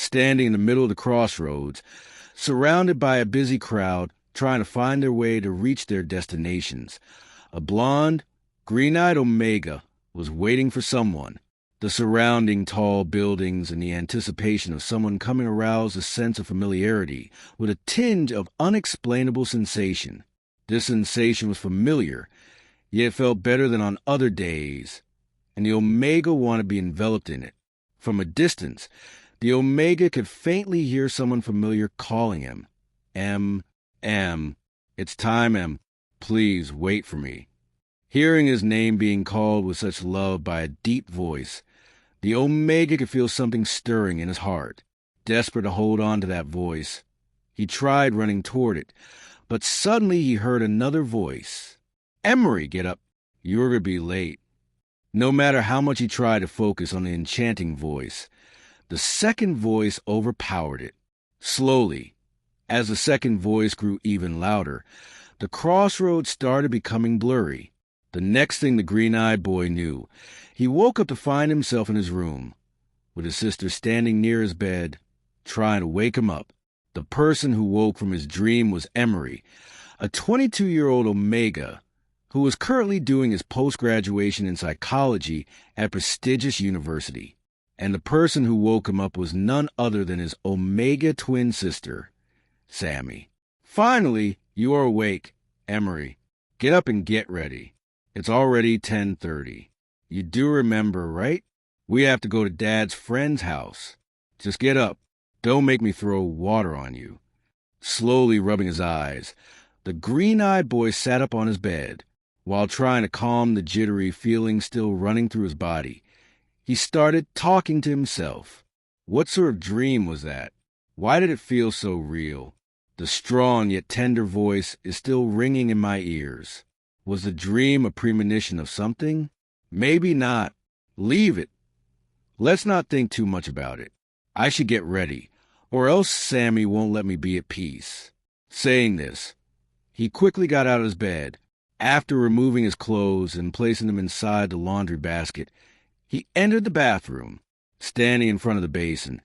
standing in the middle of the crossroads, surrounded by a busy crowd trying to find their way to reach their destinations. A blonde, green-eyed Omega was waiting for someone. The surrounding tall buildings and the anticipation of someone coming aroused a sense of familiarity with a tinge of unexplainable sensation. This sensation was familiar, yet felt better than on other days, and the Omega wanted to be enveloped in it. From a distance, the Omega could faintly hear someone familiar calling him. M. It's time, M. Please wait for me. Hearing his name being called with such love by a deep voice, the Omega could feel something stirring in his heart. Desperate to hold on to that voice, he tried running toward it, but suddenly he heard another voice. Emmery, get up. You're going to be late. No matter how much he tried to focus on the enchanting voice, the second voice overpowered it. Slowly, as the second voice grew even louder, the crossroads started becoming blurry. The next thing the green-eyed boy knew, he woke up to find himself in his room, with his sister standing near his bed, trying to wake him up. The person who woke from his dream was Emmery, a 22-year-old Omega, who was currently doing his post-graduation in psychology at a prestigious university. And the person who woke him up was none other than his Omega twin sister, Sammy. Finally, you are awake, Emmery. Get up and get ready. It's already 10:30. You do remember, right? We have to go to Dad's friend's house. Just get up. Don't make me throw water on you. Slowly rubbing his eyes, the green-eyed boy sat up on his bed. While trying to calm the jittery feeling still running through his body, he started talking to himself. What sort of dream was that? Why did it feel so real? The strong yet tender voice is still ringing in my ears. Was the dream a premonition of something? Maybe not. Leave it. Let's not think too much about it. I should get ready, or else Sammy won't let me be at peace. Saying this, he quickly got out of his bed. After removing his clothes and placing them inside the laundry basket, he entered the bathroom. Standing in front of the basin,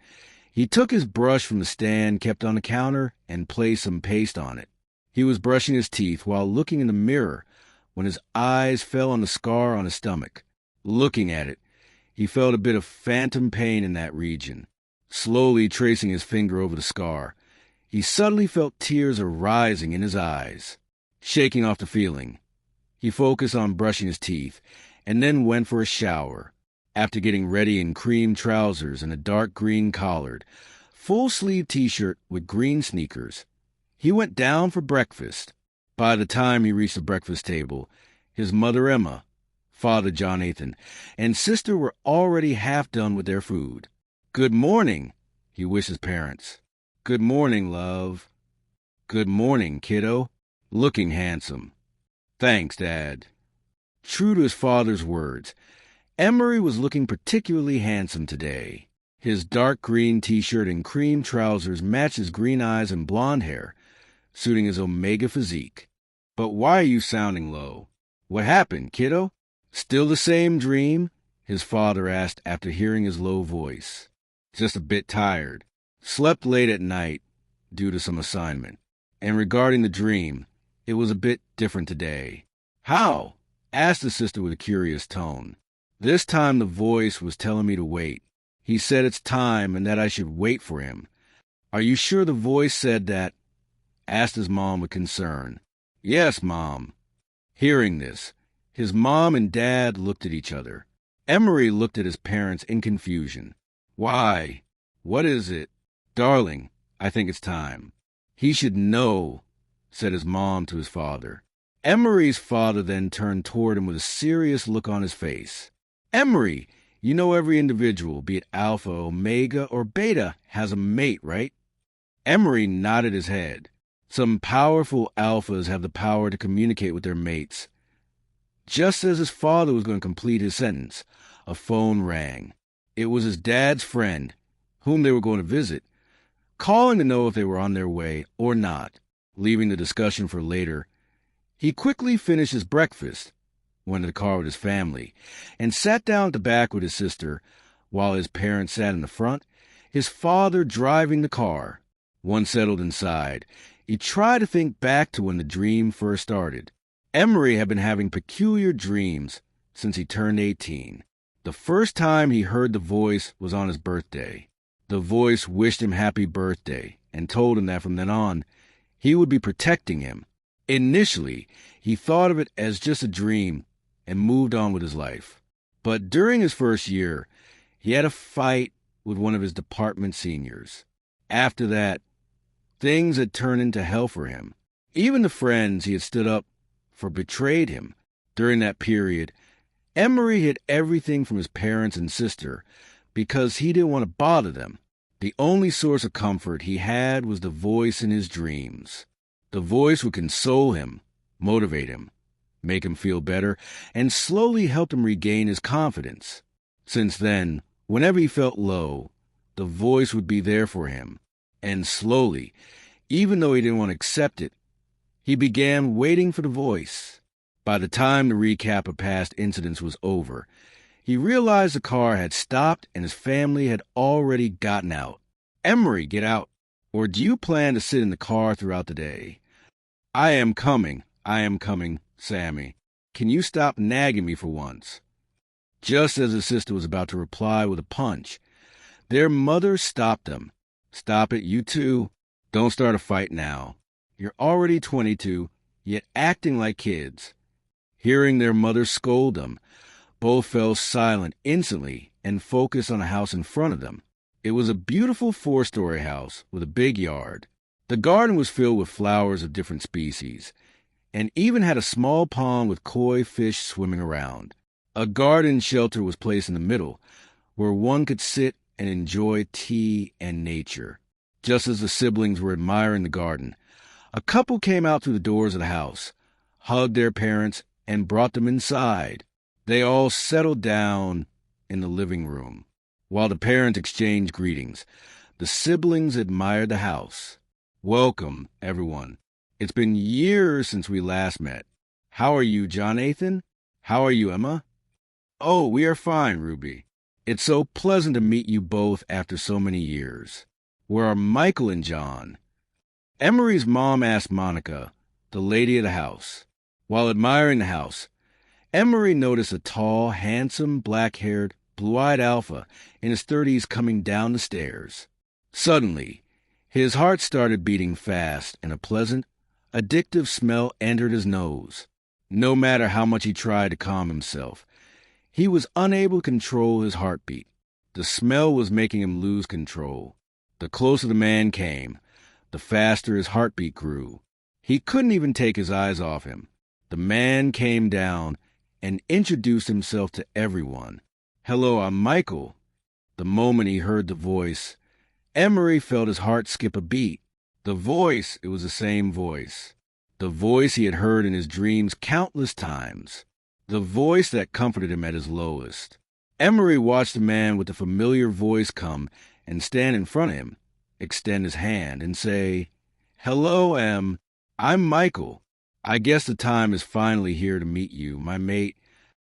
he took his brush from the stand kept on the counter and placed some paste on it. He was brushing his teeth while looking in the mirror when his eyes fell on the scar on his stomach. Looking at it, he felt a bit of phantom pain in that region. Slowly tracing his finger over the scar, he suddenly felt tears arising in his eyes. Shaking off the feeling, he focused on brushing his teeth and then went for a shower. After getting ready in cream trousers and a dark green collared, full-sleeve t-shirt with green sneakers, he went down for breakfast. By the time he reached the breakfast table, his mother Emma, father John Nathan, and sister were already half done with their food. "Good morning," he wished his parents. "Good morning, love." "Good morning, kiddo." Looking handsome. "Thanks, Dad." True to his father's words, Emmery was looking particularly handsome today. His dark green t-shirt and cream trousers matched his green eyes and blonde hair, suiting his Omega physique. "But why are you sounding low? What happened, kiddo?" "Still the same dream?" his father asked after hearing his low voice. "Just a bit tired. Slept late at night due to some assignment. And regarding the dream, it was a bit different today." "How?" asked the sister with a curious tone. "This time the voice was telling me to wait. He said it's time and that I should wait for him." "Are you sure the voice said that?" asked his mom with concern. "Yes, Mom." Hearing this, his mom and dad looked at each other. Emmery looked at his parents in confusion. "Why? What is it?" "Darling, I think it's time." "He should know," said his mom to his father. Emery's father then turned toward him with a serious look on his face. "Emmery, you know every individual, be it Alpha, Omega, or Beta, has a mate, right?" Emmery nodded his head. Some powerful alphas have the power to communicate with their mates. Just as his father was going to complete his sentence, a phone rang. It was his dad's friend, whom they were going to visit, calling to know if they were on their way or not. Leaving the discussion for later, he quickly finished his breakfast, went to the car with his family, and sat down at the back with his sister, while his parents sat in the front, his father driving the car. Once settled inside, he tried to think back to when the dream first started. Emmery had been having peculiar dreams since he turned 18. The first time he heard the voice was on his birthday. The voice wished him happy birthday and told him that from then on, he would be protecting him. Initially, he thought of it as just a dream and moved on with his life. But during his first year, he had a fight with one of his department seniors. After that, things had turned into hell for him. Even the friends he had stood up for betrayed him. During that period, Emmery hid everything from his parents and sister because he didn't want to bother them. The only source of comfort he had was the voice in his dreams. The voice would console him, motivate him, make him feel better, and slowly help him regain his confidence. Since then, whenever he felt low, the voice would be there for him. And slowly, even though he didn't want to accept it, he began waiting for the voice. By the time the recap of past incidents was over, he realized the car had stopped and his family had already gotten out. Emmery, get out. Or do you plan to sit in the car throughout the day? I am coming, Sammy. Can you stop nagging me for once? Just as his sister was about to reply with a punch, their mother stopped them. Stop it, you two. Don't start a fight now. You're already 22, yet acting like kids. Hearing their mother scold them, both fell silent instantly and focused on the house in front of them. It was a beautiful 4-story house with a big yard. The garden was filled with flowers of different species, and even had a small pond with koi fish swimming around. A garden shelter was placed in the middle, where one could sit and enjoy tea and nature. Just as the siblings were admiring the garden, a couple came out through the doors of the house, hugged their parents, and brought them inside. They all settled down in the living room. While the parents exchanged greetings, the siblings admired the house. Welcome, everyone. It's been years since we last met. How are you, Jonathan? How are you, Emma? Oh, we are fine, Ruby. It's so pleasant to meet you both after so many years. Where are Michael and John? Emery's mom asked Monica, the lady of the house. While admiring the house, Emmery noticed a tall, handsome, black-haired, blue-eyed alpha in his 30s coming down the stairs. Suddenly, his heart started beating fast, and a pleasant, addictive smell entered his nose. No matter how much he tried to calm himself, he was unable to control his heartbeat. The smell was making him lose control. The closer the man came, the faster his heartbeat grew. He couldn't even take his eyes off him. The man came down and introduced himself to everyone. Hello, I'm Michael. The moment he heard the voice, Emmery felt his heart skip a beat. The voice, it was the same voice. The voice he had heard in his dreams countless times. The voice that comforted him at his lowest. Emmery watched the man with the familiar voice come and stand in front of him, extend his hand, and say, Hello, I'm Michael. I guess the time is finally here to meet you, my mate,